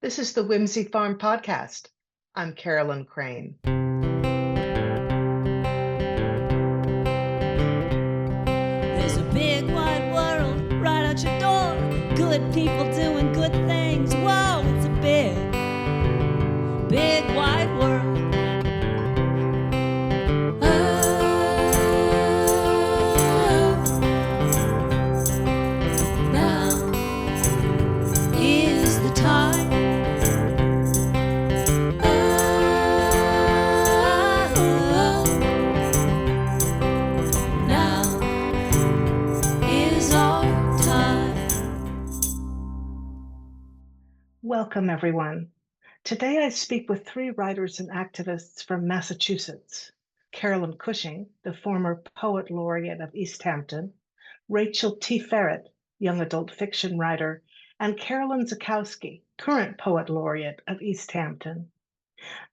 This is the Whimsy Farm Podcast. I'm Carolyn Crane. There's a big wide world right out your door. Good people doing good things. Whoa, it's a big wide world. Now is the time. Now is our time. Welcome, everyone. Today I speak with three writers and activists from Massachusetts: Carolyn Cushing, the former poet-laureate of Easthampton; Rachel Teferet, young adult fiction writer; and Carolyn Zaikowski, current poet-laureate of Easthampton.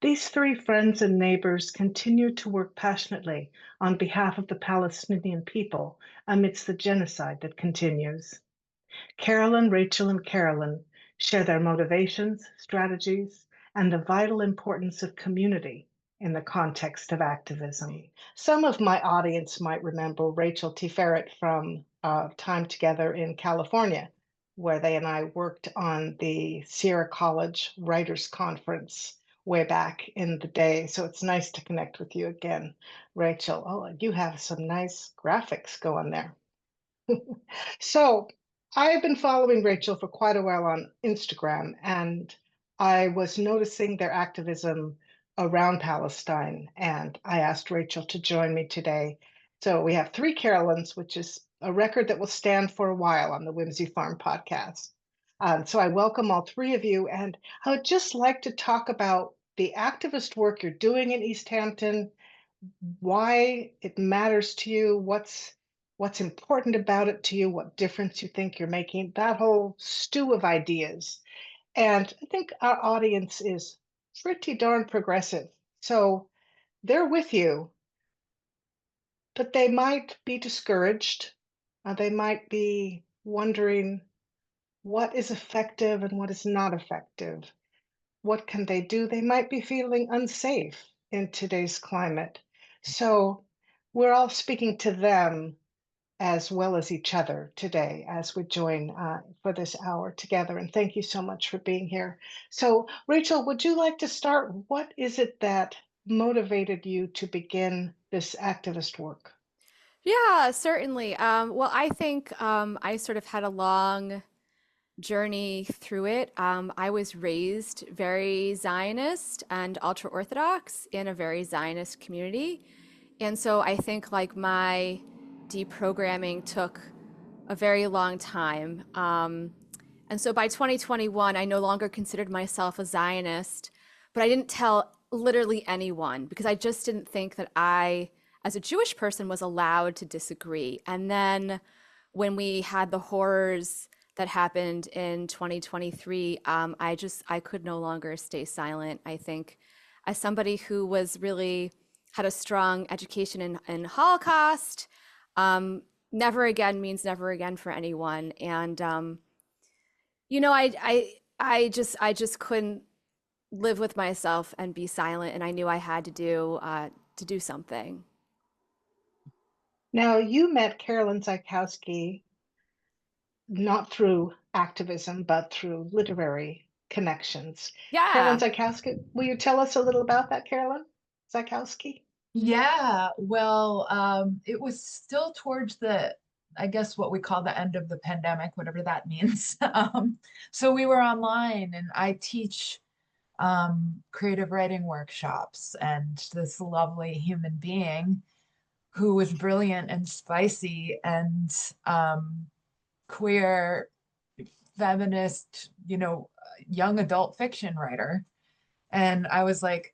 These three friends and neighbors continue to work passionately on behalf of the Palestinian people amidst the genocide that continues. Carolyn, Rachel, and Carolyn share their motivations, strategies, and the vital importance of community in the context of activism. Some of my audience might remember Rachel Teferet from time together in California, where they and I worked on the Sierra College Writers Conference way back in the day. So it's nice to connect with you again, Rachel. Oh, you have some nice graphics going there. So I've been following Rachel for quite a while on Instagram, and I was noticing their activism around Palestine, and I asked Rachel to join me today. So we have three Carolyns, which is a record that will stand for a while on the Whimsy Farm podcast. So I welcome all three of you, and I would just like to talk about the activist work you're doing in Easthampton, why it matters to you, what's important about it to you, what difference you think you're making, that whole stew of ideas. And I think our audience is pretty darn progressive. So they're with you, but they might be discouraged. They might be wondering what is effective and what is not effective. What can they do? They might be feeling unsafe in today's climate. So we're all speaking to them as well as each other today as we join for this hour together. And thank you so much for being here. So, Rachel, would you like to start? What is it that motivated you to begin this activist work? Yeah, certainly. Well, I think I sort of had a long journey through it. I was raised very Zionist and ultra Orthodox in a very Zionist community. And so I think like my deprogramming took a very long time. And so by 2021, I no longer considered myself a Zionist, but I didn't tell literally anyone because I just didn't think that I, as a Jewish person, was allowed to disagree. And then when we had the horrors that happened in 2023, I could no longer stay silent. I think as somebody who was really had a strong education in Holocaust, never again means never again for anyone. And you know, I just couldn't live with myself and be silent, and I knew I had to do something. Now, you met Carolyn Zaikowski not through activism, but through literary connections. Carolyn Yeah. Zaikowski, will you tell us a little about that, Carolyn Zaikowski? Yeah, well, it was still towards I guess what we call the end of the pandemic, whatever that means. So we were online, and I teach creative writing workshops, and this lovely human being who was brilliant and spicy and queer, feminist, young adult fiction writer. And I was like,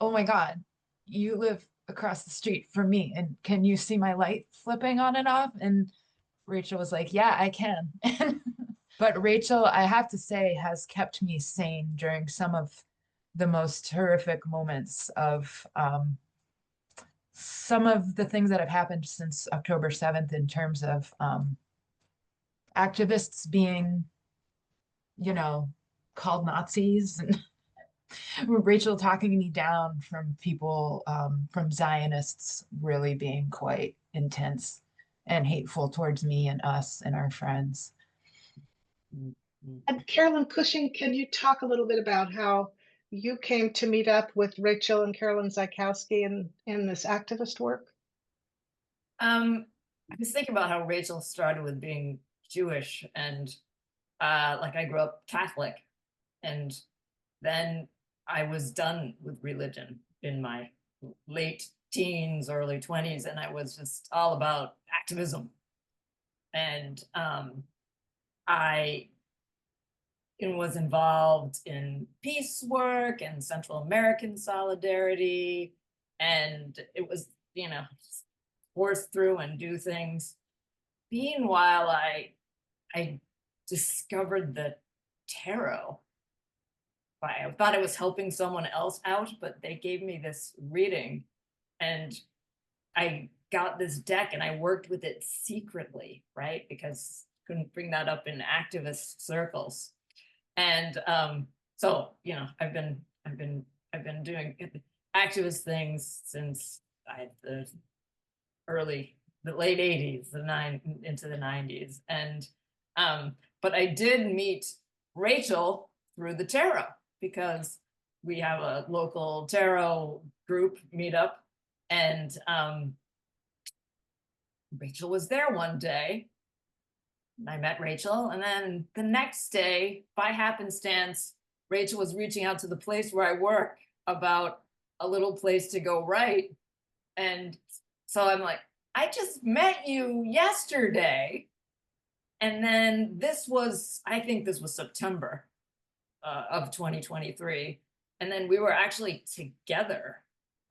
oh my God, you live across the street from me, and can you see my light flipping on and off? And Rachel was like, yeah, I can. But Rachel, I have to say, has kept me sane during some of the most horrific moments of some of the things that have happened since October 7th in terms of activists being, you know, called Nazis, and Rachel talking me down from people, from Zionists really being quite intense and hateful towards me and us and our friends. And Carolyn Cushing, can you talk a little bit about how you came to meet up with Rachel and Carolyn Zaikowski in this activist work? I was thinking about how Rachel started with being Jewish, and like I grew up Catholic, and then I was done with religion in my late teens, early 20s, and I was just all about activism. And I was involved in peace work and Central American solidarity, and it was, force through and do things. Meanwhile, I discovered the tarot. I thought I was helping someone else out, but they gave me this reading, and I got this deck and I worked with it secretly, right? Because couldn't bring that up in activist circles. And so, I've been doing activist things since the late 80s, into the 90s. And but I did meet Rachel through the tarot, because we have a local tarot group meetup, and Rachel was there one day. I met Rachel, and then the next day, by happenstance, Rachel was reaching out to the place where I work about a little place to go write. And so I'm like, I just met you yesterday. And then I think this was September of 2023. And then we were actually together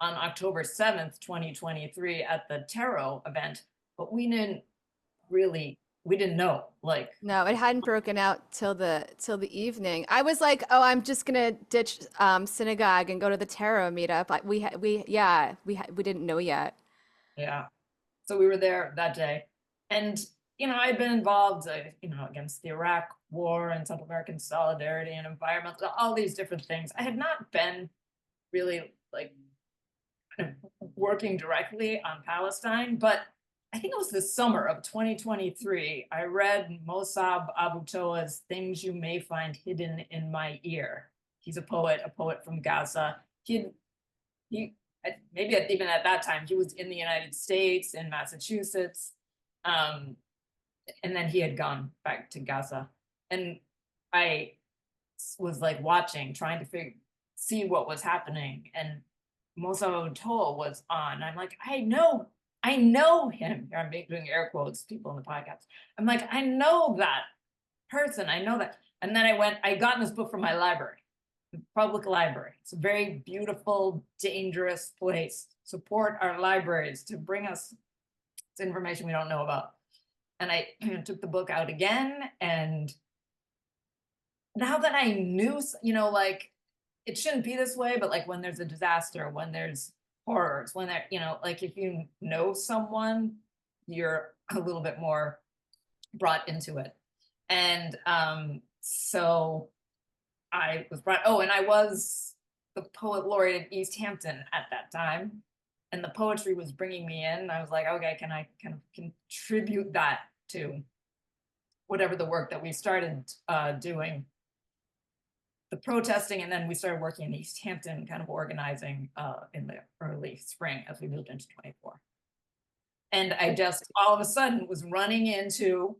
on October 7th, 2023 at the tarot event, but we didn't know, No, it hadn't broken out till the evening. I was like, oh, I'm just gonna ditch synagogue and go to the tarot meetup. We didn't know yet. Yeah. So we were there that day. And, I'd been involved, against the Iraq war and Central American solidarity and environmental, all these different things. I had not been really working directly on Palestine, but I think it was the summer of 2023, I read Mossab Abu Toa's Things You May Find Hidden in My Ear. He's a poet from Gaza. Maybe even at that time, he was in the United States, in Massachusetts. And then he had gone back to Gaza. And I was watching, trying to see what was happening. And Mossab Abu Toa was on. I'm like, I know him. I'm doing air quotes, people in the podcast. I'm like, I know that person. I know that. And then I got this book from my library, the public library. It's a very beautiful, dangerous place. Support our libraries to bring us information we don't know about. And I took the book out again. And now that I knew, it shouldn't be this way, but when there's a disaster, when there's horrors, when they're, if you know someone, you're a little bit more brought into it. And so I was and I was the poet-laureate of Easthampton at that time. And the poetry was bringing me in. I was like, okay, can I kind of contribute that to whatever the work that we started doing, the protesting, and then we started working in Easthampton, kind of organizing in the early spring as we moved into 24. And I just all of a sudden was running into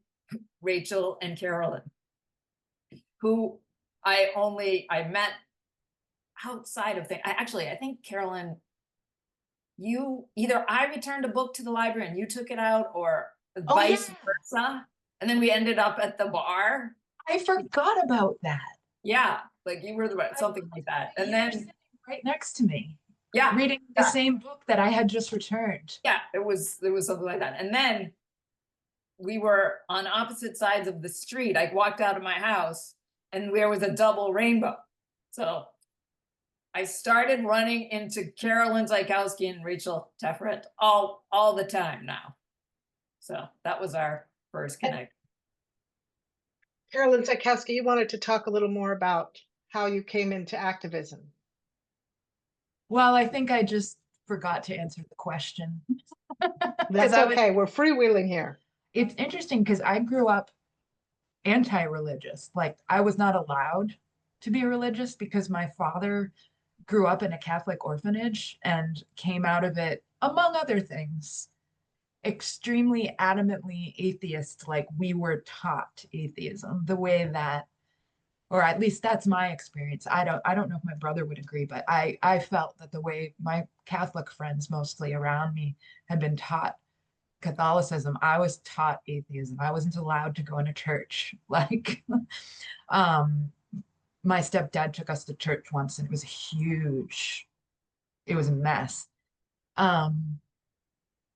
Rachel and Carolyn, who I met outside of things. I think Carolyn, I returned a book to the library and you took it out, or vice versa. And then we ended up at the bar. I forgot about that. Yeah, you were something like that. And then sitting right next to me. Yeah. Reading the same book that I had just returned. Yeah, it was something like that. And then we were on opposite sides of the street. I walked out of my house and there was a double rainbow. So I started running into Carolyn Zaikowski and Rachel Teferet all the time now. So that was our first connect. Carolyn Zaikowski, you wanted to talk a little more about how you came into activism. Well, I think I just forgot to answer the question. That's okay. We're freewheeling here. It's interesting because I grew up anti-religious. Like I was not allowed to be religious because my father grew up in a Catholic orphanage and came out of it, among other things, extremely adamantly atheist. Like we were taught atheism the way that, or at least that's my experience. I don't know if my brother would agree, but I felt that the way my Catholic friends mostly around me had been taught Catholicism, I was taught atheism. I wasn't allowed to go into church. Like, my stepdad took us to church once and it was it was a mess. And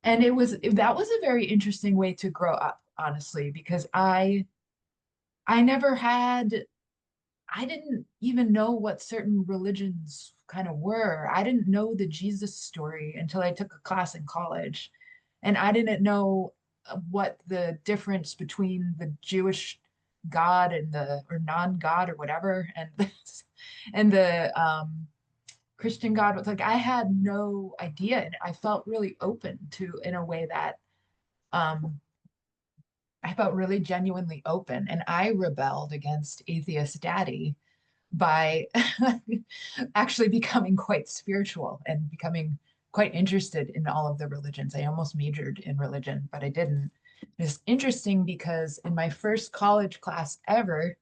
that was a very interesting way to grow up, honestly, because I didn't even know what certain religions kind of were. I didn't know the Jesus story until I took a class in college. And I didn't know what the difference between the Jewish God and or non-God or whatever and the Christian God was like. I had no idea, and I felt really open to, in a way that I felt really genuinely open, and I rebelled against atheist daddy by actually becoming quite spiritual and becoming quite interested in all of the religions. I almost majored in religion, but I didn't. It's interesting because in my first college class ever,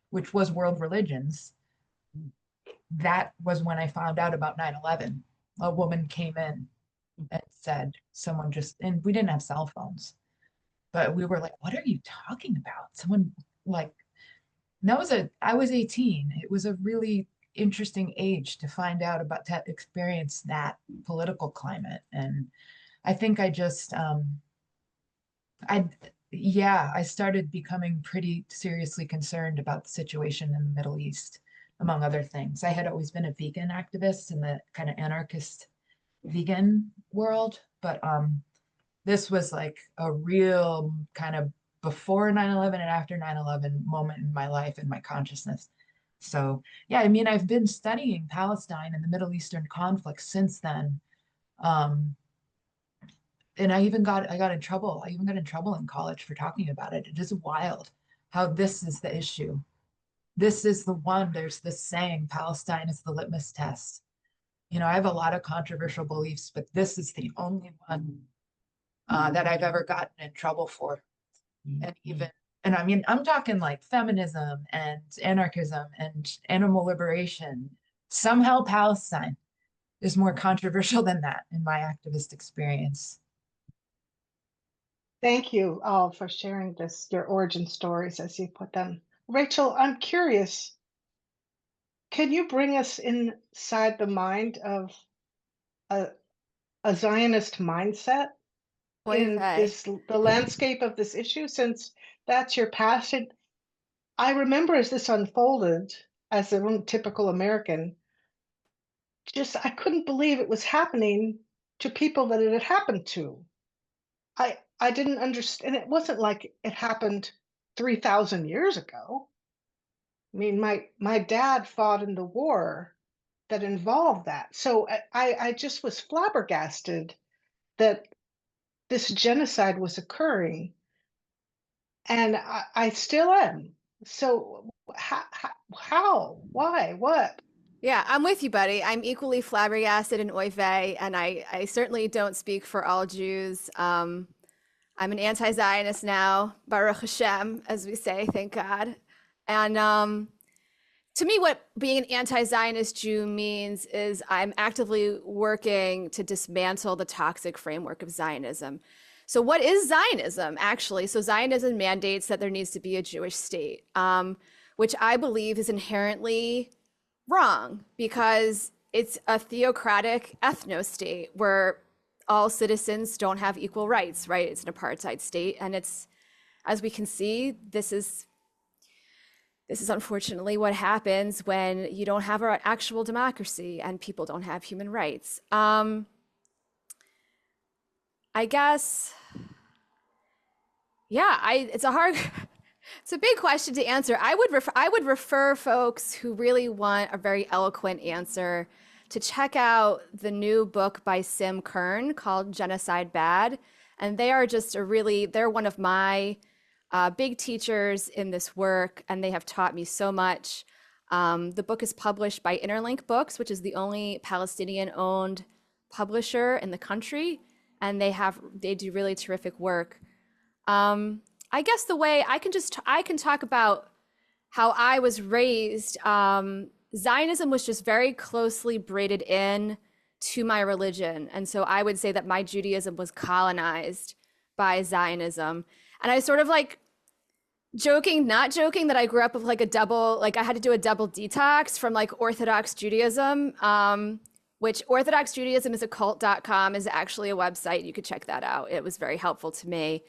which was world religions, that was when I found out about 9/11. A woman came in and said, someone just, and we didn't have cell phones, but we were like, what are you talking about? Someone like, I was 18. It was a really interesting age to find out about that, experience that political climate. And I think I just, I started becoming pretty seriously concerned about the situation in the Middle East, among other things. I had always been a vegan activist in the kind of anarchist vegan world, but this was like a real kind of before 9/11 and after 9/11 moment in my life and my consciousness. So yeah, I mean, I've been studying Palestine and the Middle Eastern conflict since then. And I got in trouble. I even got in trouble in college for talking about it. It is wild how this is the issue. This is the one. There's this saying, Palestine is the litmus test. You know, I have a lot of controversial beliefs, but this is the only one that I've ever gotten in trouble for. And I mean, I'm talking like feminism and anarchism and animal liberation. Somehow Palestine is more controversial than that in my activist experience. Thank you all for sharing your origin stories, as you put them. Rachel, I'm curious, can you bring us inside the mind of a Zionist mindset in the landscape of this issue, since that's your passion? I remember as this unfolded, as a typical American, I couldn't believe it was happening to people that it had happened to. I didn't understand. It wasn't like it happened 3,000 years ago. I mean, my dad fought in the war that involved that. So I just was flabbergasted that this genocide was occurring, and I still am. So how, why, what? Yeah, I'm with you, buddy. I'm equally flabbergasted and oy vey, and I certainly don't speak for all Jews. I'm an anti-Zionist now, Baruch Hashem, as we say, thank God. And to me, what being an anti-Zionist Jew means is I'm actively working to dismantle the toxic framework of Zionism. So what is Zionism, actually? So Zionism mandates that there needs to be a Jewish state, which I believe is inherently wrong, because it's a theocratic ethno-state where all citizens don't have equal rights, right? It's an apartheid state. And it's, as we can see, this is unfortunately what happens when you don't have an actual democracy and people don't have human rights. I guess, yeah, it's a hard, It's a big question to answer. I would refer folks who really want a very eloquent answer to check out the new book by Sim Kern called Genocide Bad. And they are just they're one of my big teachers in this work, and they have taught me so much. The book is published by Interlink Books, which is the only Palestinian-owned publisher in the country, and they do really terrific work. I guess the way I can talk about how I was raised. Zionism was just very closely braided in to my religion, and so I would say that my Judaism was colonized by Zionism, and I sort of like not joking that I grew up with like I had to do a double detox from like Orthodox Judaism, which Orthodox Judaism is a cult.com is actually a website. You could check that out. It was very helpful to me.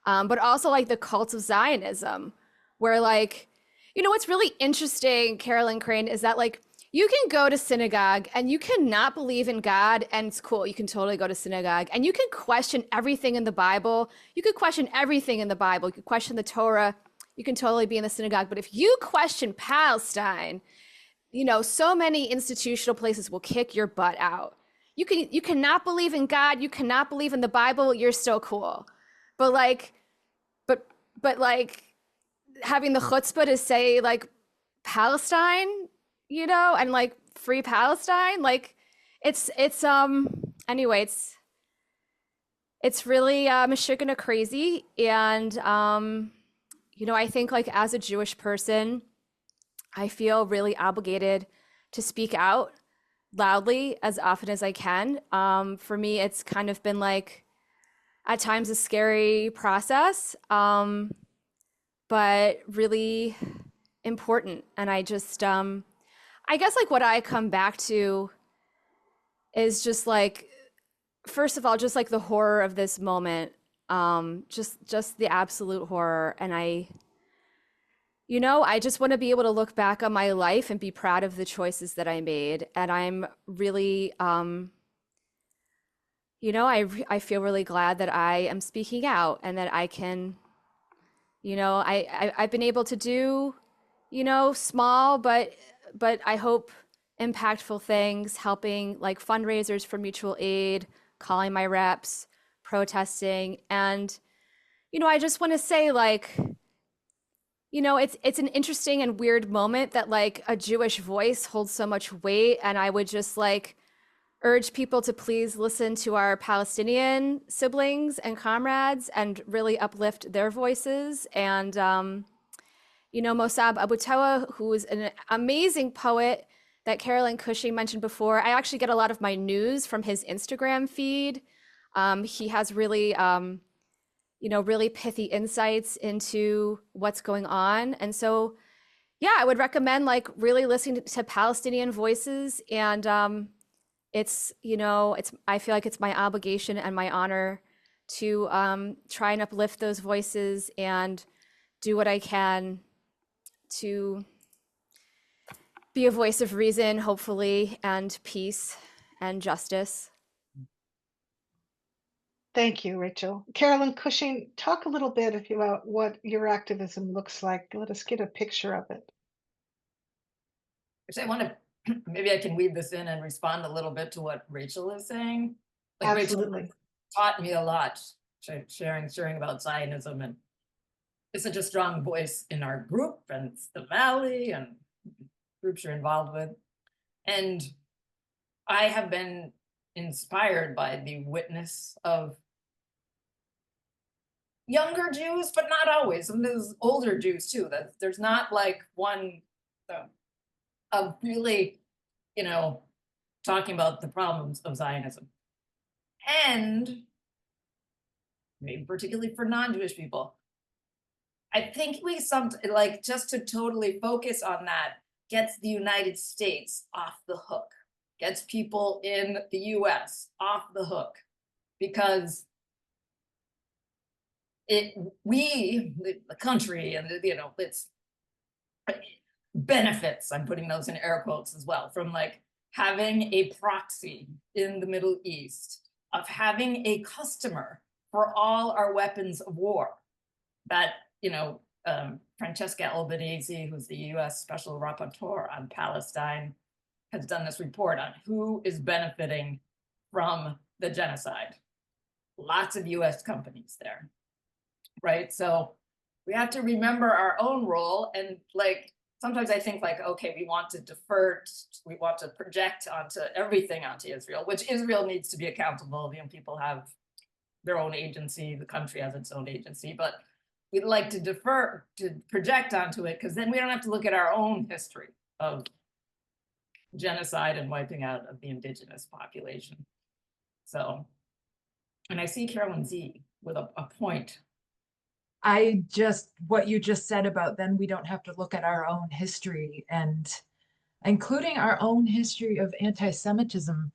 But also like the cult of Zionism, where like, what's really interesting, Carolyn Crane, is that like you can go to synagogue and you cannot believe in God, and it's cool. You can totally go to synagogue and you can question everything in the Bible. You could question everything in the Bible. You could question the Torah. You can totally be in the synagogue. But if you question Palestine, so many institutional places will kick your butt out. You cannot believe in God. You cannot believe in the Bible. You're still cool. But like having the chutzpah to say like Palestine, and like free Palestine, like it's anyway, it's really mashikana crazy. And I think like as a Jewish person, I feel really obligated to speak out loudly as often as I can. For me, it's kind of been like at times a scary process, but really important. And I just, I guess like what I come back to is just like, first of all, just like the horror of this moment, just the absolute horror. And I just want to be able to look back on my life and be proud of the choices that I made. And I'm really, I feel really glad that I am speaking out and that I can, I've been able to do, small, but I hope impactful things, helping like fundraisers for mutual aid, calling my reps, protesting. And, I just want to say like, it's an interesting and weird moment that like a Jewish voice holds so much weight. And I would just like urge people to please listen to our Palestinian siblings and comrades and really uplift their voices. And, Mossab Abutewa, who is an amazing poet that Carolyn Cushing mentioned before. I actually get a lot of my news from his Instagram feed. He has really, really pithy insights into what's going on. And so, yeah, I would recommend like really listening to Palestinian voices. And I feel like it's my obligation and my honor to try and uplift those voices and do what I can to be a voice of reason, hopefully, and peace and justice. Thank you, Rachel. Carolyn Cushing, talk a little bit about what your activism looks like. Let us get a picture of it. Actually, I want to, maybe I can weave this in and respond a little bit to what Rachel is saying. Like Absolutely. Rachel taught me a lot, sharing about Zionism, and it's such a strong voice in our group, and it's the Valley and groups you're involved with. And I have been inspired by the witness of younger Jews, but not always. And there's older Jews too. That there's not like one of really, talking about the problems of Zionism. And maybe particularly for non-Jewish people, I think we just to totally focus on that gets the United States off the hook, gets people in the US off the hook, because the country, and it's benefits, I'm putting those in air quotes as well, from like having a proxy in the Middle East, of having a customer for all our weapons of war that Francesca Albanese, who's the US Special Rapporteur on Palestine, has done this report on who is benefiting from the genocide. Lots of US companies there, right? So we have to remember our own role. And like, sometimes I think like, okay, we want to defer, we want to project onto everything onto Israel, which Israel needs to be accountable. You know, people have their own agency, the country has its own agency, but we'd like to defer, to project onto it, because then we don't have to look at our own history of genocide and wiping out of the indigenous population. So, and I see Carolyn Z with a point. What you just said about then we don't have to look at our own history, and including our own history of anti-Semitism.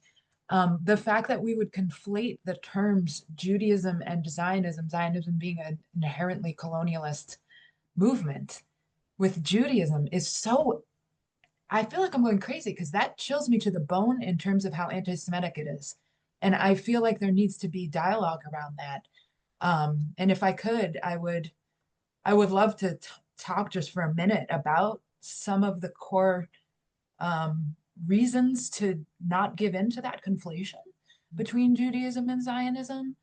The fact that we would conflate the terms Judaism and Zionism being an inherently colonialist movement, with Judaism is so, I feel like I'm going crazy because that chills me to the bone in terms of how anti-Semitic it is. And I feel like there needs to be dialogue around that. And if I could, I would love to talk just for a minute about some of the core reasons to not give in to that conflation between Judaism and Zionism.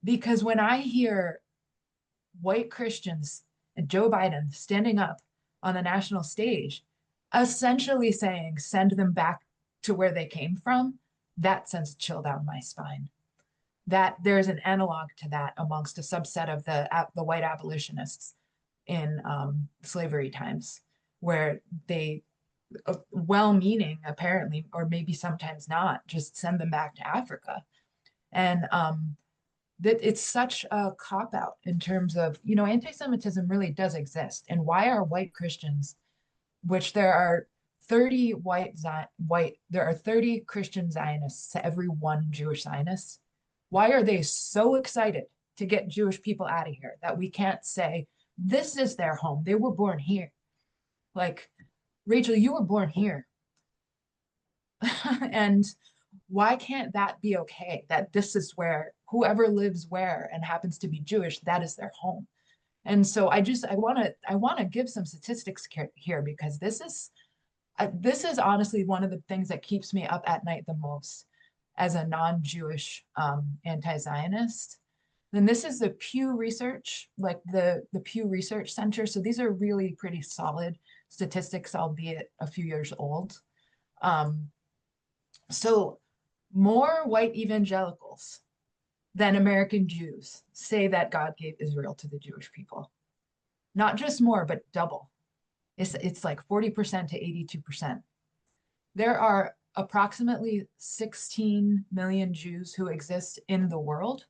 Because when I hear white Christians and Joe Biden standing up on the national stage, essentially saying, send them back to where they came from, that sends a chill down my spine. That there's an analog to that amongst a subset of the white abolitionists in slavery times, where they, well-meaning apparently, or maybe sometimes not, just send them back to Africa. And that it's such a cop-out in terms of, you know, anti-Semitism really does exist. And why are white Christians, which there are 30 there are 30 Christian Zionists to every one Jewish Zionist, why are they so excited to get Jewish people out of here that we can't say, this is their home, they were born here? Like, Rachel, you were born here. And why can't that be okay? That this is where whoever lives where and happens to be Jewish, that is their home. And so I want to give some statistics here, because this is honestly one of the things that keeps me up at night the most as a non-Jewish anti-Zionist. Then this is the Pew Research, like the Pew Research Center. So these are really pretty solid statistics, albeit a few years old. So more white evangelicals than American Jews say that God gave Israel to the Jewish people. Not just more, but double. It's like 40% to 82%. There are approximately 16 million Jews who exist in the world.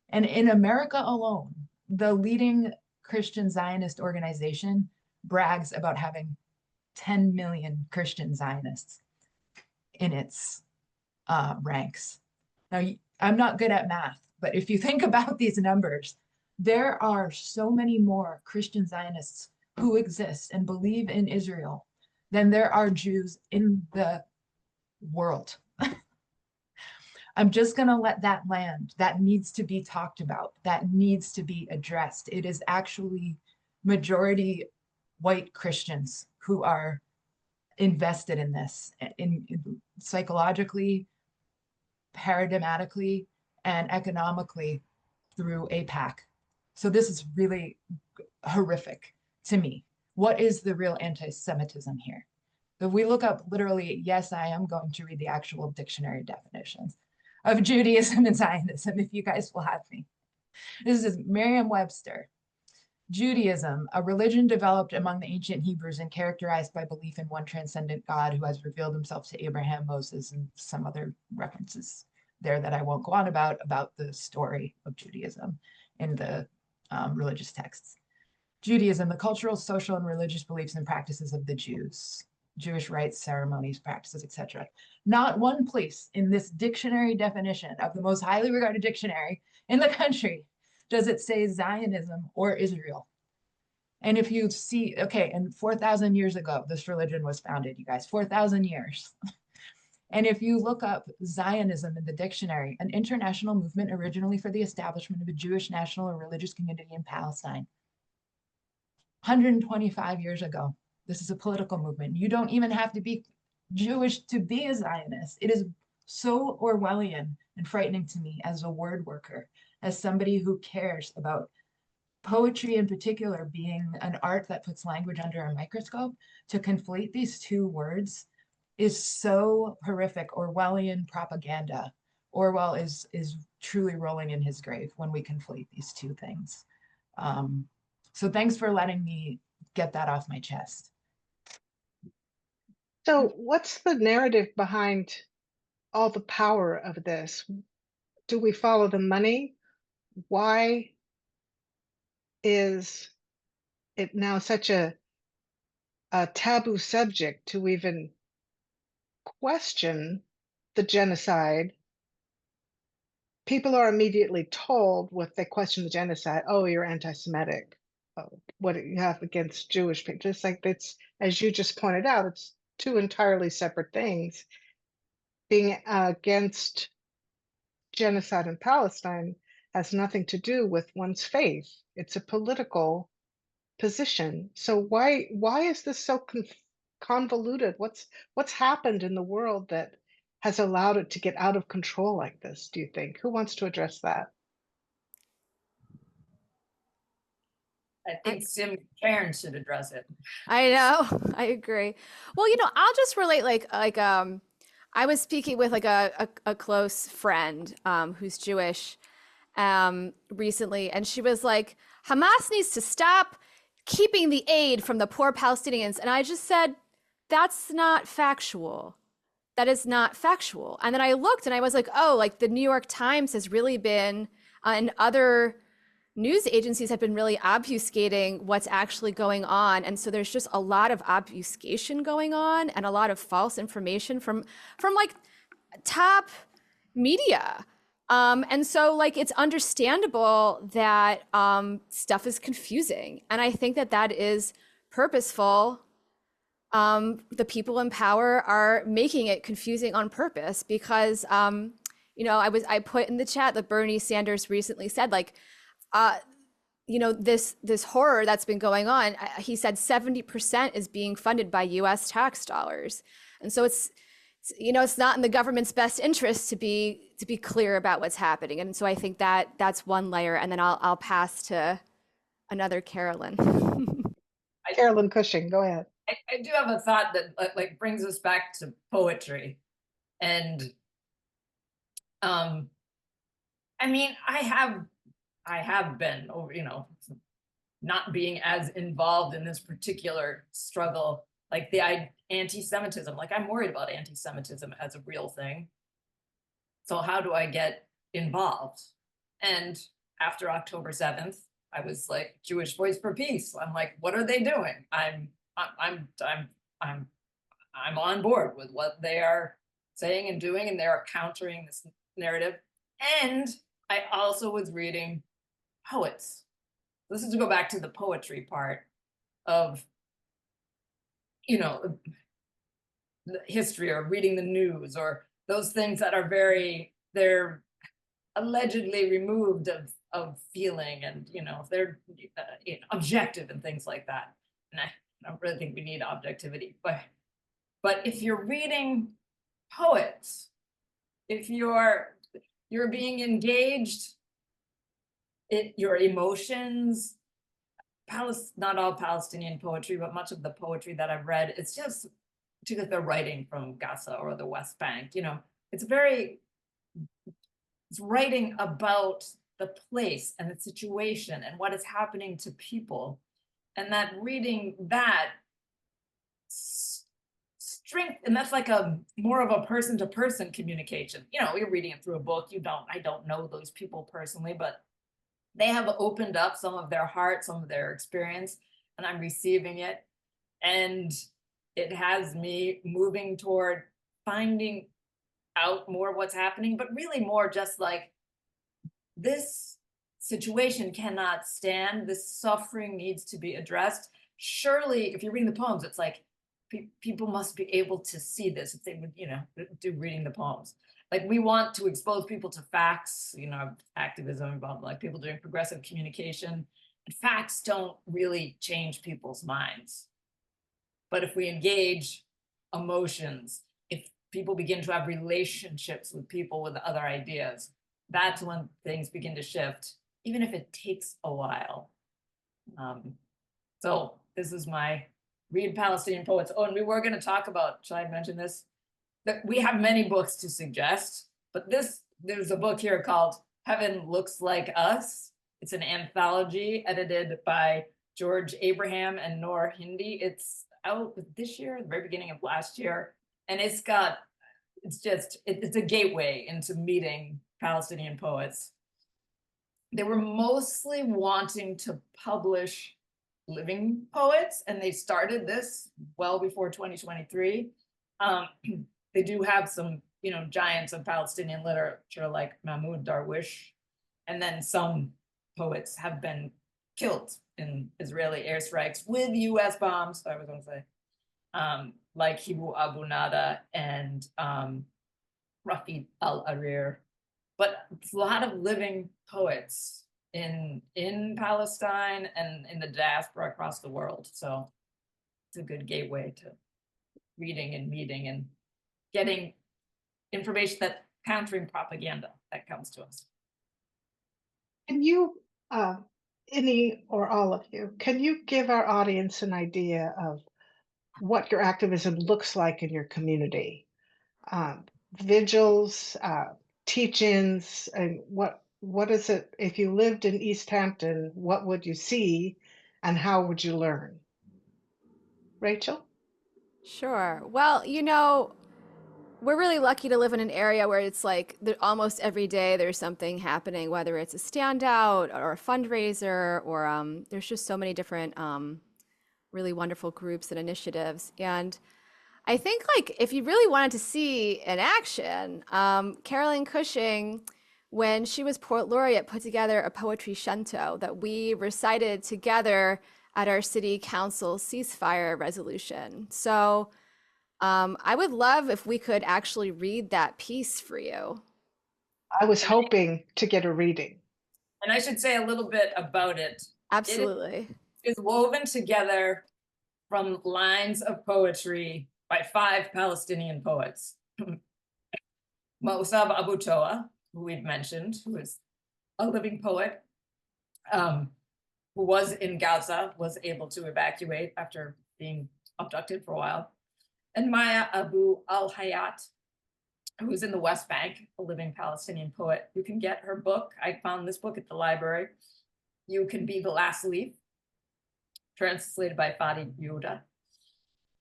And in America alone, the leading Christian Zionist organization brags about having 10 million Christian Zionists in its ranks. Now, I'm not good at math, but if you think about these numbers, there are so many more Christian Zionists who exist and believe in Israel than there are Jews in the world. I'm just going to let that land. That needs to be talked about. That needs to be addressed. It is actually majority white Christians who are invested in this, in psychologically, paradigmatically, and economically through AIPAC. So this is really horrific to me. What is the real anti-Semitism here? If we look up literally, yes, I am going to read the actual dictionary definitions of Judaism and Zionism, if you guys will have me. This is Merriam-Webster. Judaism, a religion developed among the ancient Hebrews and characterized by belief in one transcendent God who has revealed himself to Abraham, Moses, and some other references there that I won't go on about the story of Judaism in the religious texts. Judaism, the cultural, social, and religious beliefs and practices of the Jews, Jewish rites, ceremonies, practices, etc. Not one place in this dictionary definition of the most highly regarded dictionary in the country does it say Zionism or Israel. And if you see, okay, and 4,000 years ago, this religion was founded, you guys, 4,000 years. And if you look up Zionism in the dictionary, an international movement originally for the establishment of a Jewish national or religious community in Palestine. 125 years ago, this is a political movement. You don't even have to be Jewish to be a Zionist. It is so Orwellian and frightening to me as a word worker, as somebody who cares about poetry in particular being an art that puts language under a microscope. To conflate these two words is so horrific. Orwellian propaganda. Orwell is truly rolling in his grave when we conflate these two things. So thanks for letting me get that off my chest. So what's the narrative behind all the power of this? Do we follow the money? Why is it now such a taboo subject to even question the genocide? People are immediately told, if they question the genocide, oh, you're anti-Semitic. Oh, what do you have against Jewish people? Just like it's, as you just pointed out, it's two entirely separate things. Being against genocide in Palestine has nothing to do with one's faith. It's a political position. So why is this so convoluted? What's happened in the world that has allowed it to get out of control like this, do you think? Who wants to address that? I think Karen should address it. I know, I agree. Well, I'll just relate I was speaking with a close friend who's Jewish recently, and she was like, Hamas needs to stop keeping the aid from the poor Palestinians. And I just said, that's not factual. That is not factual. And then I looked and I was like, oh, like the New York Times has really been, and other news agencies have been really obfuscating what's actually going on. And so there's just a lot of obfuscation going on and a lot of false information from like top media. And so like it's understandable that stuff is confusing. And I think that is purposeful. The people in power are making it confusing on purpose because I put in the chat that Bernie Sanders recently said this horror that's been going on, he said 70% is being funded by US tax dollars. And so it's not in the government's best interest to be clear about what's happening. And so I think that's one layer. And then I'll pass to another Carolyn. Carolyn Cushing, go ahead. I do have a thought that like brings us back to poetry. And I mean, I have been over, not being as involved in this particular struggle, like the anti-Semitism. Like I'm worried about anti-Semitism as a real thing. So how do I get involved? And after October 7th, I was like, Jewish Voice for Peace. I'm like, what are they doing? I'm on board with what they are saying and doing, and they are countering this narrative. And I also was reading poets. This is to go back to the poetry part of, the history or reading the news or those things that are they're allegedly removed of feeling and, they're objective and things like that. And I don't really think we need objectivity, but if you're reading poets, if you're being engaged in your emotions, not all Palestinian poetry, but much of the poetry that I've read, it's just particularly the writing from Gaza or the West Bank, it's writing about the place and the situation and what is happening to people. And that reading that strength, and that's like more of a person-to-person communication. You're reading it through a book. I don't know those people personally, but they have opened up some of their heart, some of their experience, and I'm receiving it. And it has me moving toward finding out more what's happening, but really more just like this situation cannot stand, this suffering needs to be addressed. Surely, if you're reading the poems, it's like, people must be able to see this if they would, do reading the poems. Like, we want to expose people to facts, activism involved, like people doing progressive communication. And facts don't really change people's minds. But if we engage emotions, if people begin to have relationships with people with other ideas, that's when things begin to shift, even if it takes a while. So this is my read Palestinian poets. Oh, and we were going to talk about, should I mention this? That we have many books to suggest, but there's a book here called Heaven Looks Like Us. It's an anthology edited by George Abraham and Noor Hindi. It's out this year, the very beginning of last year. And it's a gateway into meeting Palestinian poets. They were mostly wanting to publish living poets, and they started this well before 2023. They do have some, giants of Palestinian literature like Mahmoud Darwish, and then some poets have been killed in Israeli airstrikes with US bombs, I was going to say, like Hibu Abu Nada and Rafi al-Arir. But it's a lot of living poets in Palestine and in the diaspora across the world. So it's a good gateway to reading and meeting and getting information that countering propaganda that comes to us. Can you, any or all of you, can you give our audience an idea of what your activism looks like in your community? Vigils, teach-ins, and what is it? If you lived in Easthampton, what would you see and how would you learn? Rachel? Sure. Well, we're really lucky to live in an area where it's like almost every day there's something happening, whether it's a standout or a fundraiser, or there's just so many different really wonderful groups and initiatives. And I think, like, if you really wanted to see in action, Carolyn Cushing, when she was poet-laureate, put together a poetry shinto that we recited together at our city council ceasefire resolution. So I would love if we could actually read that piece for you. I was hoping to get a reading. And I should say a little bit about it. Absolutely. It is woven together from lines of poetry by 5 Palestinian poets. Mossab Abu Toa, who we've mentioned, who is a living poet, who was in Gaza, was able to evacuate after being abducted for a while. And Maya Abu al-Hayat, who is in the West Bank, a living Palestinian poet. You can get her book. I found this book at the library. You Can Be the Last Leaf, translated by Fadi Yehuda.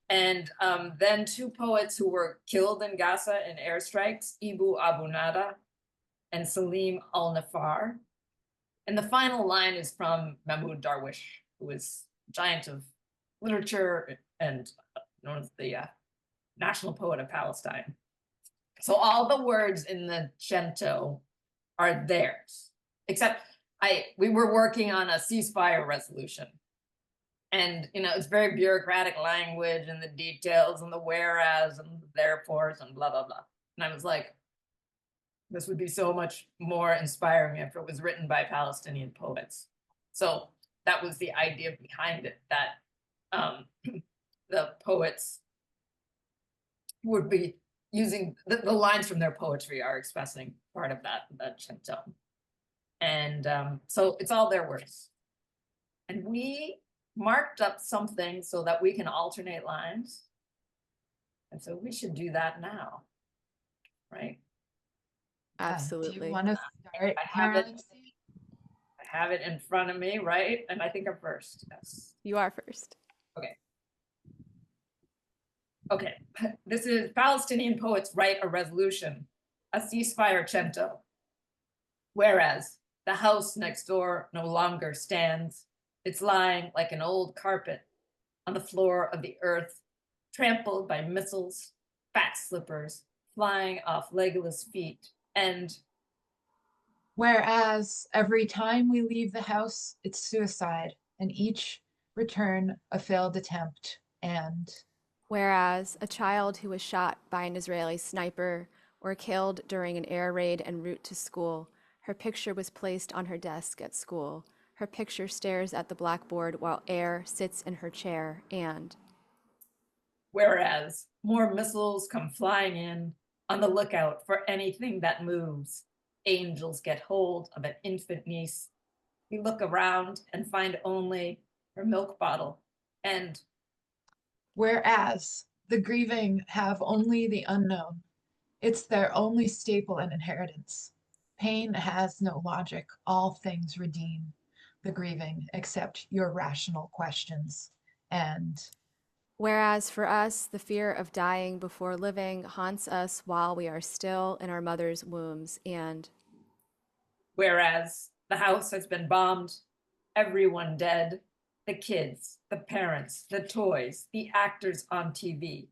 And then 2 poets who were killed in Gaza in airstrikes, Ibu Abu Nada and Salim al-Nafar. And the final line is from Mahmoud Darwish, who is a giant of literature and known as the national poet of Palestine. So all the words in the shinto are theirs, except we were working on a ceasefire resolution. And, it's very bureaucratic language and the details and the whereas and the therefores and blah, blah, blah. And I was like, this would be so much more inspiring if it was written by Palestinian poets. So that was the idea behind it, that the poets would be using the lines from their poetry are expressing part of that shinto. And so it's all their words. And we marked up something so that we can alternate lines. And so we should do that now, right? Absolutely. Do you want to start? I have it in front of me, right? And I think I'm first. Yes. You are first. Okay. This is Palestinian poets write a resolution, a ceasefire shinto. Whereas the house next door no longer stands. It's lying like an old carpet on the floor of the earth, trampled by missiles, fat slippers, flying off legless feet. And whereas every time we leave the house, it's suicide, and each return a failed attempt. And Whereas a child who was shot by an Israeli sniper or killed during an air raid en route to school, her picture was placed on her desk at school. Her picture stares at the blackboard while air sits in her chair, and Whereas more missiles come flying in, on the lookout for anything that moves. Angels get hold of an infant niece. We look around and find only her milk bottle. And Whereas the grieving have only the unknown. It's their only staple and inheritance. Pain has no logic. All things redeem the grieving except your rational questions. And whereas for us, the fear of dying before living haunts us while we are still in our mother's wombs, and whereas the house has been bombed, everyone dead, the kids, the parents, the toys, the actors on TV,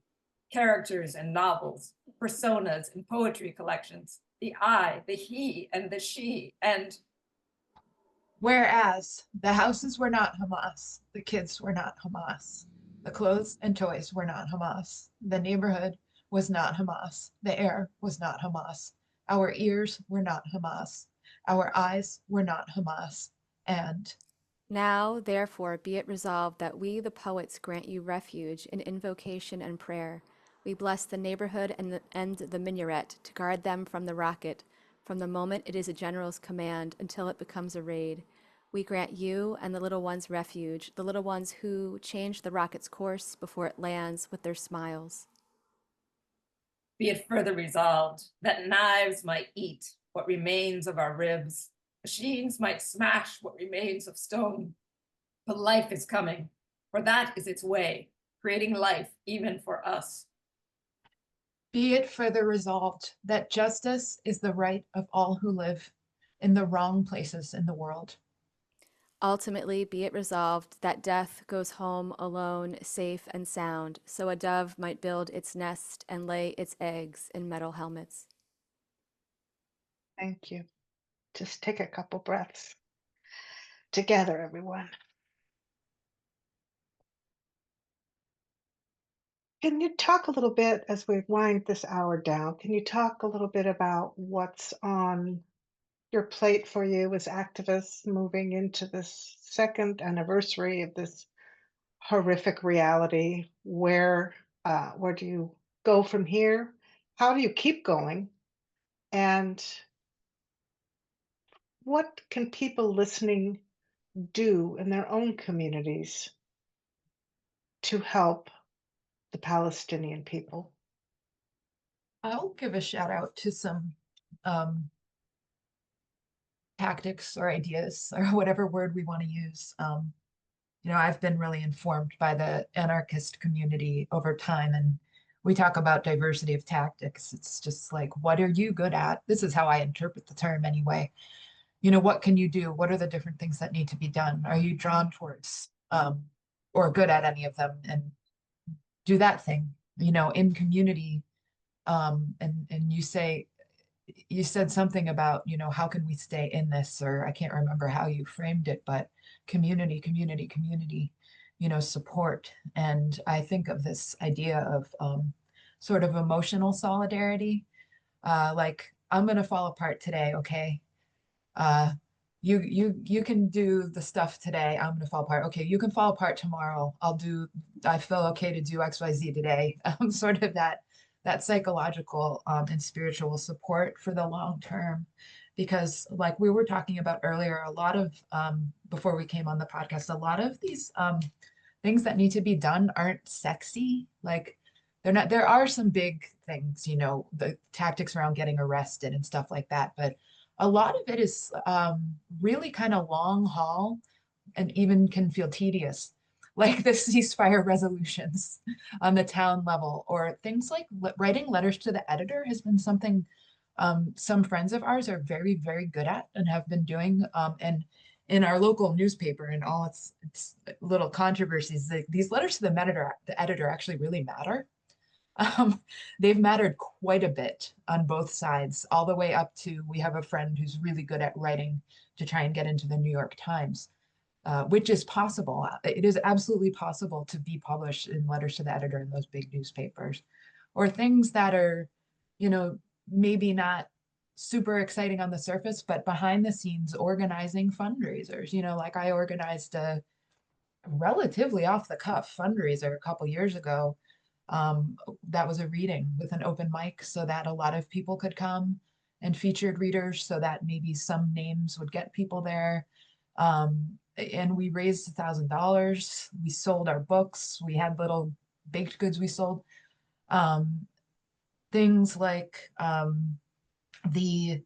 characters in novels, personas in poetry collections, the I, the he, and the she, and whereas the houses were not Hamas, the kids were not Hamas, the clothes and toys were not Hamas, the neighborhood was not Hamas, the air was not Hamas, our ears were not Hamas, our eyes were not Hamas, and now, therefore, be it resolved that we, the poets, grant you refuge in invocation and prayer. We bless the neighborhood and the minaret to guard them from the rocket, from the moment it is a general's command until it becomes a raid. We grant you and the little ones refuge, the little ones who change the rocket's course before it lands with their smiles. be it further resolved that knives might eat what remains of our ribs, machines might smash what remains of stone. But life is coming, for that is its way, creating life even for us. be it further resolved that justice is the right of all who live in the wrong places in the world. Ultimately, be it resolved that death goes home alone, safe and sound, so a dove might build its nest and lay its eggs in metal helmets. Thank you. Just take a couple breaths together, everyone. Can you talk a little bit as we wind this hour down? Can you talk a little bit about what's on your plate for you as activists moving into this second anniversary of this horrific reality? Where do you go from here? How do you keep going? And what can people listening do in their own communities to help the Palestinian people? I'll give a shout out to some tactics or ideas or whatever word we want to use. I've been really informed by the anarchist community over time, and we talk about diversity of tactics. It's just like, what are you good at? This is how I interpret the term anyway. What can you do? What are the different things that need to be done? Are you drawn towards or good at any of them? And do that thing, in community. And you said something about, how can we stay in this, or I can't remember how you framed it, but community, support. And I think of this idea of sort of emotional solidarity. Like, I'm going to fall apart today. Okay. You can do the stuff today. I'm going to fall apart. Okay. You can fall apart tomorrow. I feel okay to do XYZ today. Sort of that psychological and spiritual support for the long term. Because like we were talking about earlier, a lot of, before we came on the podcast, a lot of these things that need to be done aren't sexy. Like they're not, there are some big things, the tactics around getting arrested and stuff like that. But a lot of it is really kind of long haul and even can feel tedious, like the ceasefire resolutions on the town level, or things like writing letters to the editor has been something some friends of ours are very, very good at and have been doing. And in our local newspaper and all its little controversies, these letters to the editor actually really matter. They've mattered quite a bit on both sides, all the way up to, we have a friend who's really good at writing to try and get into the New York Times. which is possible. It is absolutely possible to be published in letters to the editor in those big newspapers, or things that are, you know, maybe not super exciting on the surface, but behind the scenes organizing fundraisers. You know, like I organized a relatively off the cuff fundraiser a couple years ago. That was a reading with an open mic so that a lot of people could come, and featured readers so that maybe some names would get people there. And we raised $1,000. We sold our books. We had little baked goods we sold. Things like the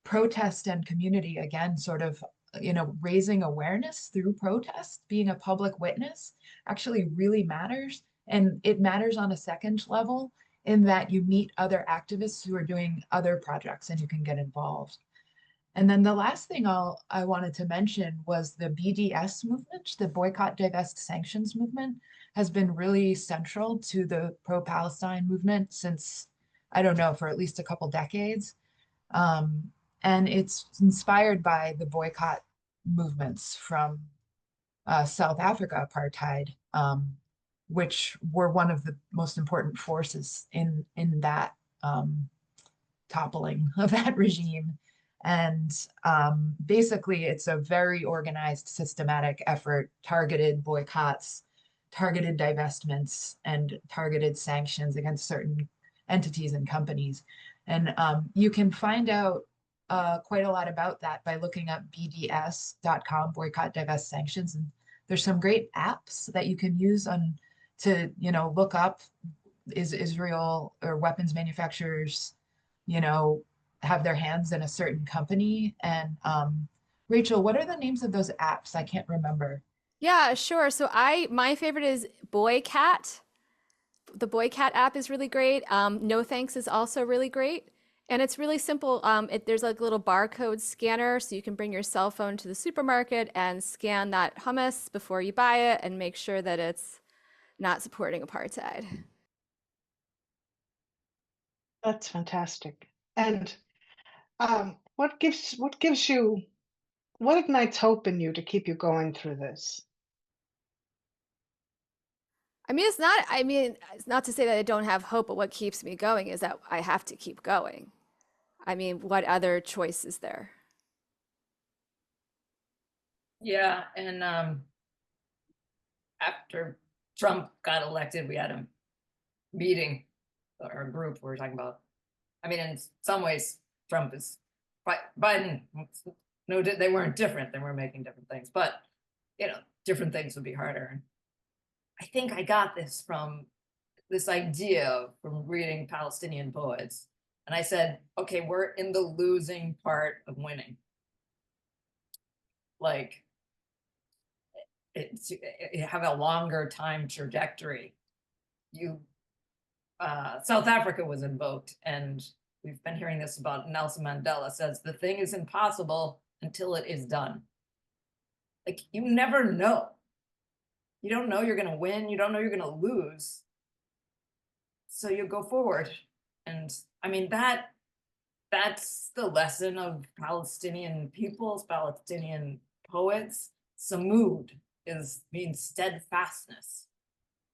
protest and community, again, sort of, you know, raising awareness through protest, being a public witness actually really matters. And it matters on a second level in that you meet other activists who are doing other projects and you can get involved. And then the last thing I wanted to mention was the BDS movement, the Boycott, Divest, Sanctions movement, has been really central to the pro-Palestine movement since, I don't know, for at least a couple decades. And it's inspired by the boycott movements from South Africa apartheid, which were one of the most important forces in that toppling of that regime. And basically, it's a very organized, systematic effort, targeted boycotts, targeted divestments, and targeted sanctions against certain entities and companies. And you can find out quite a lot about that by looking up bds.com, boycott, divest, sanctions. And there's some great apps that you can use to, you know, look up, is Israel or weapons manufacturers, you know, have their hands in a certain company. And Rachel, what are the names of those apps? I can't remember. Yeah, sure. So my favorite is Boycat. The Boycat app is really great. No Thanks is also really great. And it's really simple. There's like a little barcode scanner, so you can bring your cell phone to the supermarket and scan that hummus before you buy it and make sure that it's not supporting apartheid. That's fantastic. And what ignites hope in you to keep you going through this? It's not to say that I don't have hope, but what keeps me going is that I have to keep going. I mean, what other choice is there? Yeah, and after Trump got elected, we had a meeting, or a group we were talking about. I mean, in some ways, Trump is Biden. No, they weren't different. They were making different things, but you know, different things would be harder. I think I got this from this idea from reading Palestinian poets. And I said, okay, we're in the losing part of winning. Like, you have a longer time trajectory. South Africa was invoked, and we've been hearing this about Nelson Mandela says, the thing is impossible until it is done. Like, you never know. You don't know you're going to win. You don't know you're going to lose. So you go forward. And I mean, that's the lesson of Palestinian peoples, Palestinian poets. Samud means steadfastness.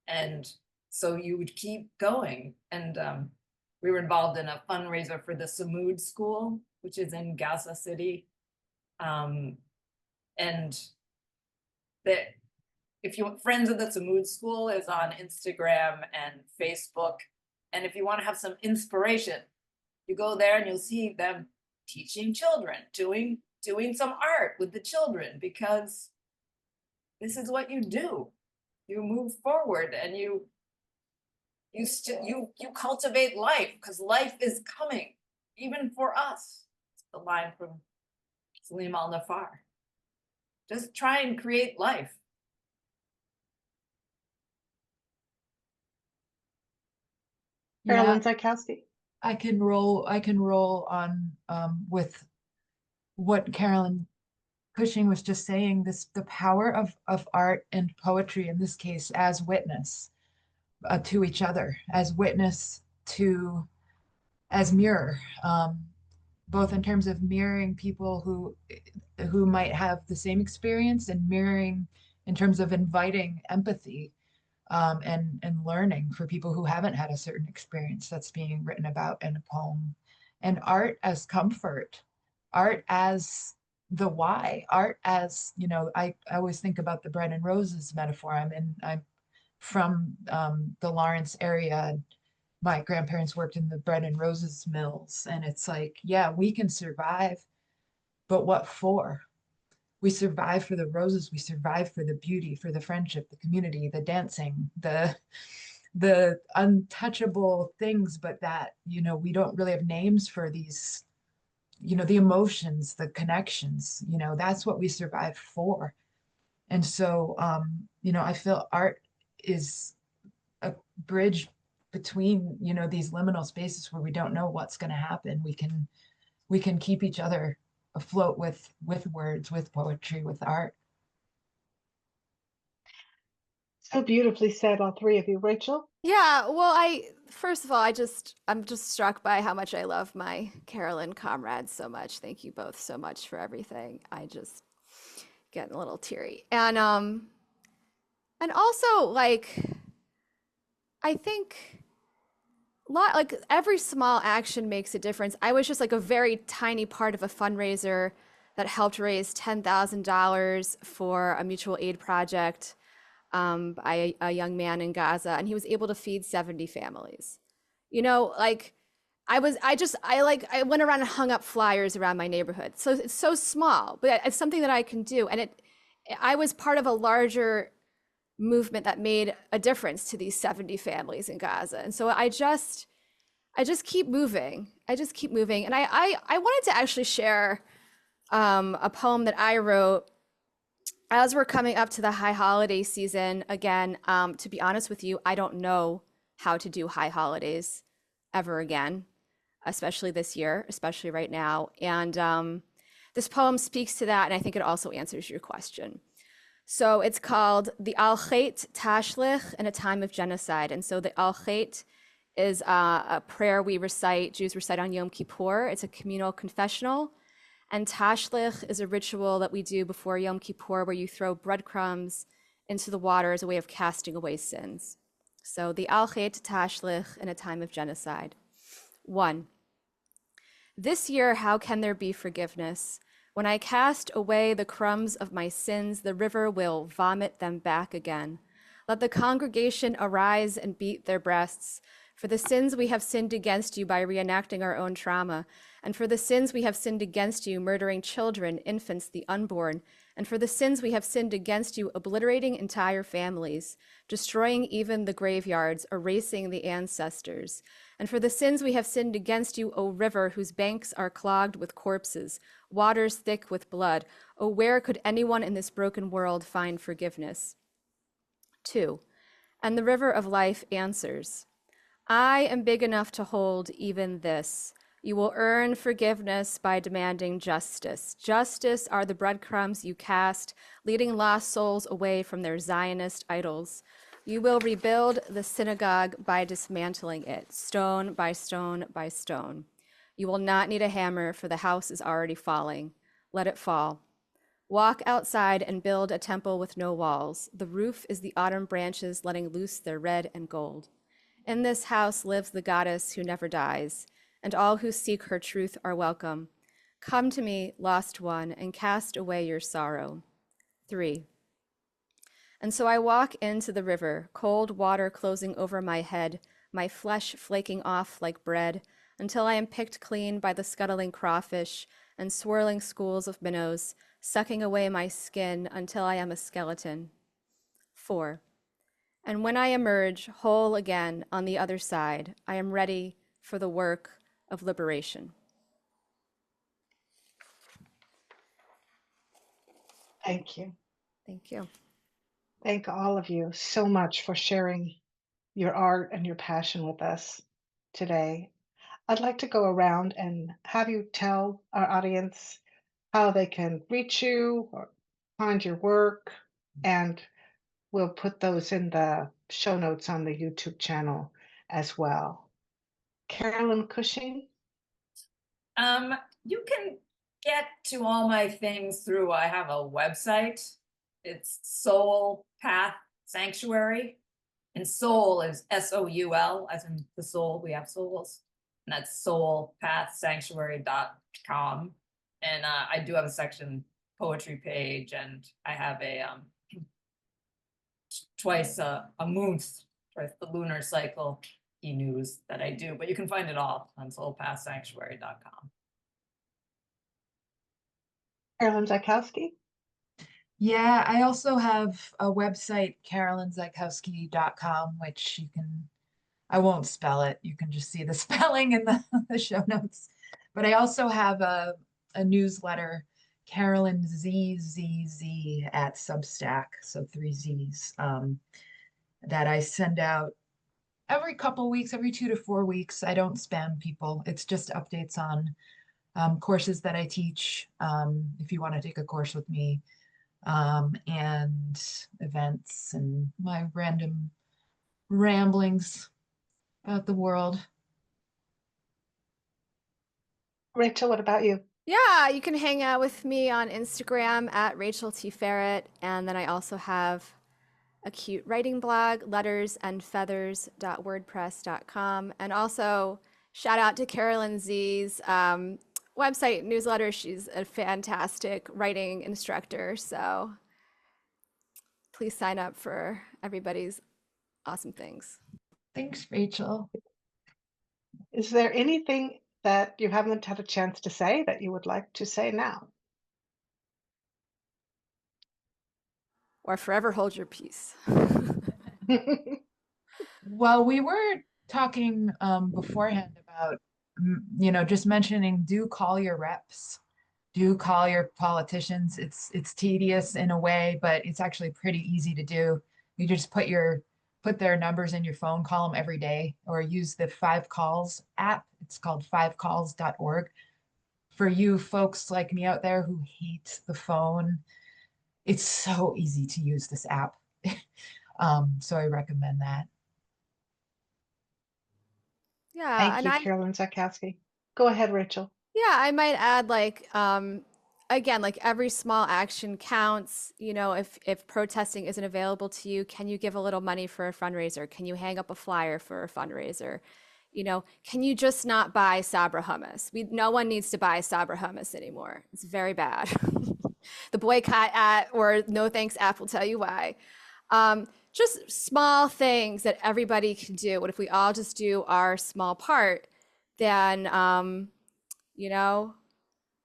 And so you would keep going. And we were involved in a fundraiser for the Samud School, which is in Gaza City. And if you want, Friends of the Samud School is on Instagram and Facebook. And if you want to have some inspiration, you go there and you'll see them teaching children, doing some art with the children, because this is what you do. You move forward and you cultivate life, because life is coming, even for us. It's the line from Salim al-Nafar. Just try and create life. Carolyn Zaikowski. I can roll on with what Carolyn Cushing was just saying, the power of art and poetry, in this case, as witness to each other, as witness to, as mirror. both in terms of mirroring people who might have the same experience, and mirroring in terms of inviting empathy, and learning for people who haven't had a certain experience that's being written about in a poem. And art as comfort, art as the why, art as, I always think about the bread and roses metaphor. I'm from the Lawrence area. My grandparents worked in the bread and roses mills, and it's like, yeah, we can survive, but what for? We survive for the roses, we survive for the beauty, for the friendship, the community, the dancing, the untouchable things, but that, we don't really have names for these, the emotions, the connections, that's what we survive for. And so, I feel art is a bridge between, these liminal spaces where we don't know what's going to happen. We can keep each other afloat with words, with poetry, with art. So beautifully said, all three of you. Rachel? Yeah, well, first of all, I'm just struck by how much I love my Carolyn comrades so much. Thank you both so much for everything. I just get a little teary. And also, like, I think like every small action makes a difference. I was just like a very tiny part of a fundraiser that helped raise $10,000 for a mutual aid project by a young man in Gaza, and he was able to feed 70 families. Like I went around and hung up flyers around my neighborhood. So it's so small, but it's something that I can do. And I was part of a larger movement that made a difference to these 70 families in Gaza. And so I just keep moving. I just keep moving. And I wanted to actually share a poem that I wrote as we're coming up to the high holiday season. Again, to be honest with you, I don't know how to do high holidays ever again, especially this year, especially right now. And this poem speaks to that, and I think it also answers your question. So it's called the Al-Khait Tashlich in a Time of Genocide. And so the Al-Khait is a prayer Jews recite on Yom Kippur. It's a communal confessional. And Tashlich is a ritual that we do before Yom Kippur, where you throw breadcrumbs into the water as a way of casting away sins. So the Al-Khait Tashlich in a Time of Genocide. 1. This year, how can there be forgiveness? When I cast away the crumbs of my sins, the river will vomit them back again. Let the congregation arise and beat their breasts. For the sins we have sinned against you by reenacting our own trauma, and for the sins we have sinned against you, murdering children, infants, the unborn, and for the sins we have sinned against you, obliterating entire families, destroying even the graveyards, erasing the ancestors, and for the sins we have sinned against you, O river, whose banks are clogged with corpses, waters thick with blood. O where could anyone in this broken world find forgiveness? 2. And the river of life answers, I am big enough to hold even this. You will earn forgiveness by demanding justice. Justice are the breadcrumbs you cast, leading lost souls away from their Zionist idols. You will rebuild the synagogue by dismantling it, stone by stone by stone. You will not need a hammer, for the house is already falling. Let it fall. Walk outside and build a temple with no walls. The roof is the autumn branches letting loose their red and gold. In this house lives the goddess who never dies, and all who seek her truth are welcome. Come to me, lost one, and cast away your sorrow. 3. And so I walk into the river, cold water closing over my head, my flesh flaking off like bread, until I am picked clean by the scuttling crawfish and swirling schools of minnows, sucking away my skin until I am a skeleton. 4. And when I emerge whole again on the other side, I am ready for the work of liberation. Thank you. Thank you. Thank all of you so much for sharing your art and your passion with us today. I'd like to go around and have you tell our audience how they can reach you or find your work, and we'll put those in the show notes on the YouTube channel as well. Carolyn Cushing? You can get to all my things through, I have a website. It's Soul Path Sanctuary. And soul is S-O-U-L, as in the soul, we have souls. And that's soulpathsanctuary.com. And I do have a section poetry page, and I have a twice a month, twice the lunar cycle e-news that I do, but you can find it all on soulpathsanctuary.com. Carolyn Zaikowski. Yeah, I also have a website, carolynzaikowski.com, which you can, I won't spell it. You can just see the spelling in the show notes. But I also have a newsletter, Carolyn ZZZ at Substack, so 3 Z's, that I send out every couple weeks, every 2 to 4 weeks. I don't spam people. It's just updates on courses that I teach, if you want to take a course with me, and events and my random ramblings about the world. Rachel, what about you? Yeah, you can hang out with me on Instagram at Rachel Teferet, and then I also have a cute writing blog, lettersandfeathers.wordpress.com, and also shout out to Carolyn Z's website newsletter. She's a fantastic writing instructor, so please sign up for everybody's awesome things. Thanks, Rachel. Is there anything that you haven't had a chance to say that you would like to say now? Or forever hold your peace. Well, we were talking beforehand about, just mentioning, do call your reps, do call your politicians. It's tedious in a way, but it's actually pretty easy to do. You just put their numbers in your phone, call them every day, or use the 5 Calls app. It's called 5calls.org. For you folks like me out there who hate the phone, it's so easy to use this app. So I recommend that. Yeah, Thank you, Carolyn Zaikowski. Go ahead, Rachel. Yeah, I might add again, like every small action counts. You know, if protesting isn't available to you, can you give a little money for a fundraiser? Can you hang up a flyer for a fundraiser? You know, can you just not buy Sabra hummus? No one needs to buy Sabra hummus anymore. It's very bad. The boycott or no thanks app will tell you why. Just small things that everybody can do. What if we all just do our small part? Then you know,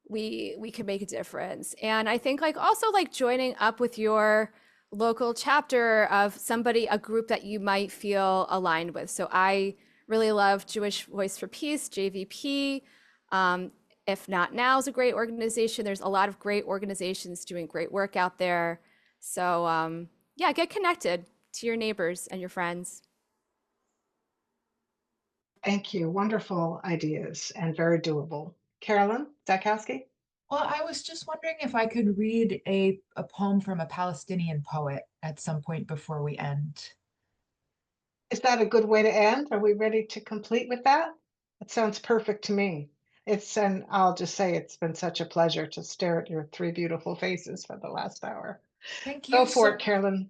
we can make a difference. And I think also joining up with your local chapter of a group that you might feel aligned with. So I really love Jewish Voice for Peace, JVP. If Not Now is a great organization. There's a lot of great organizations doing great work out there. So yeah, get connected to your neighbors and your friends. Thank you. Wonderful ideas and very doable. Carolyn Zaikowski? Well, I was just wondering if I could read a poem from a Palestinian poet at some point before we end. Is that a good way to end? Are we ready to complete with that? That sounds perfect to me. And I'll just say it's been such a pleasure to stare at your 3 beautiful faces for the last hour. Thank you. Go for it, Carolyn.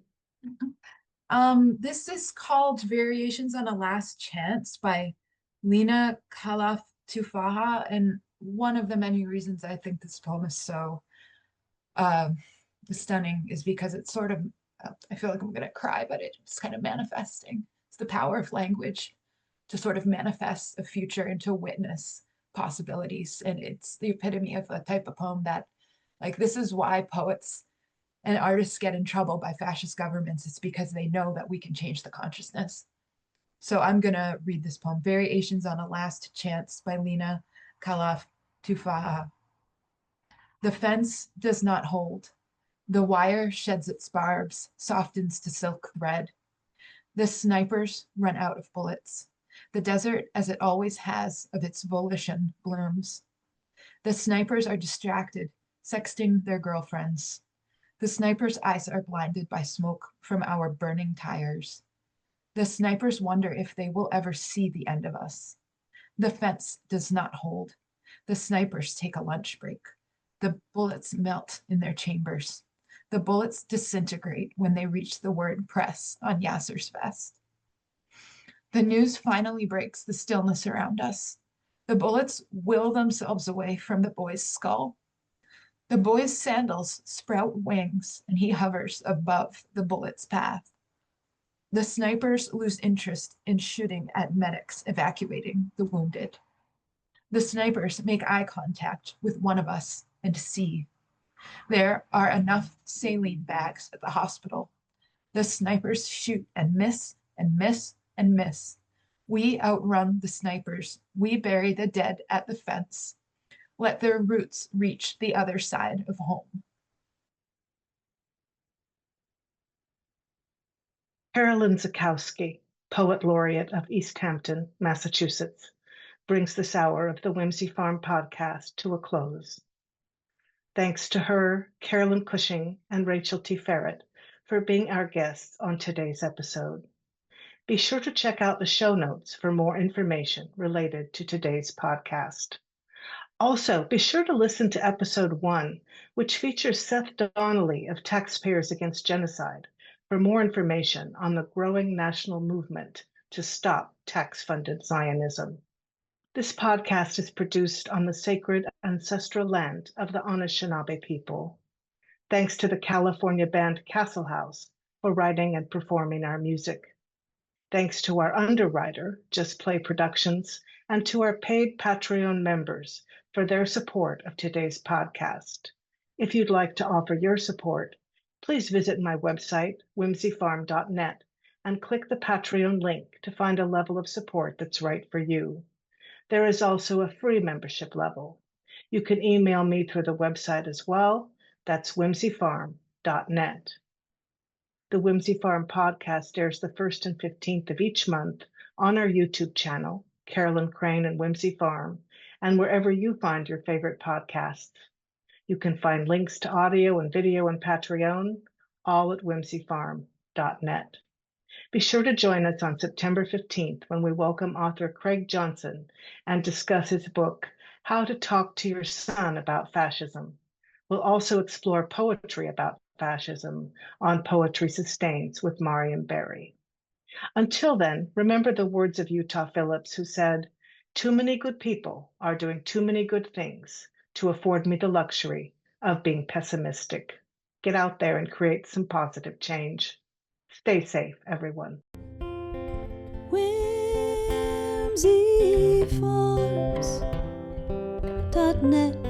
This is called Variations on a Last Chance by Lena Khalaf Tufaha, and one of the many reasons I think this poem is so stunning is because it's sort of, I feel like I'm gonna cry, but it's kind of manifesting. It's the power of language to sort of manifest a future and to witness possibilities. And it's the epitome of a type of poem that, this is why poets and artists get in trouble by fascist governments. It's because they know that we can change the consciousness. So I'm gonna read this poem, Variations on a Last Chance by Lena Khalaf Tufaha. The fence does not hold. The wire sheds its barbs, softens to silk thread. The snipers run out of bullets. The desert, as it always has, of its volition blooms. The snipers are distracted, sexting their girlfriends. The snipers' eyes are blinded by smoke from our burning tires. The snipers wonder if they will ever see the end of us. The fence does not hold. The snipers take a lunch break. The bullets melt in their chambers. The bullets disintegrate when they reach the word press on Yasser's vest. The news finally breaks the stillness around us. The bullets will themselves away from the boy's skull. The boy's sandals sprout wings, and he hovers above the bullet's path. The snipers lose interest in shooting at medics evacuating the wounded. The snipers make eye contact with one of us and see. There are enough saline bags at the hospital. The snipers shoot and miss and miss and miss. We outrun the snipers. We bury the dead at the fence. Let their roots reach the other side of home. Carolyn Zaikowski, poet laureate of Easthampton, Massachusetts, brings this hour of the Whimsy Farm podcast to a close. Thanks to her, Carolyn Cushing, and Rachel Teferet for being our guests on today's episode. Be sure to check out the show notes for more information related to today's podcast. Also, be sure to listen to episode 1, which features Seth Donnelly of Taxpayers Against Genocide, for more information on the growing national movement to stop tax-funded Zionism. This podcast is produced on the sacred ancestral land of the Anishinaabe people. Thanks to the California band Castle House for writing and performing our music. Thanks to our underwriter, Just Play Productions, and to our paid Patreon members for their support of today's podcast. If you'd like to offer your support, please visit my website, whimsyfarm.net, and click the Patreon link to find a level of support that's right for you. There is also a free membership level. You can email me through the website as well. That's whimsyfarm.net. The Whimsy Farm podcast airs the 1st and 15th of each month on our YouTube channel, Carolyn Crane and Whimsy Farm, and wherever you find your favorite podcasts. You can find links to audio and video and Patreon, all at whimsyfarm.net. Be sure to join us on September 15th when we welcome author Craig Johnson and discuss his book, How to Talk to Your Son About Fascism. We'll also explore poetry about fascism on Poetry Sustains with Mariam Berry. Until then, remember the words of Utah Phillips, who said, "Too many good people are doing too many good things to afford me the luxury of being pessimistic." Get out there and create some positive change. Stay safe, everyone. whimsyfarms.net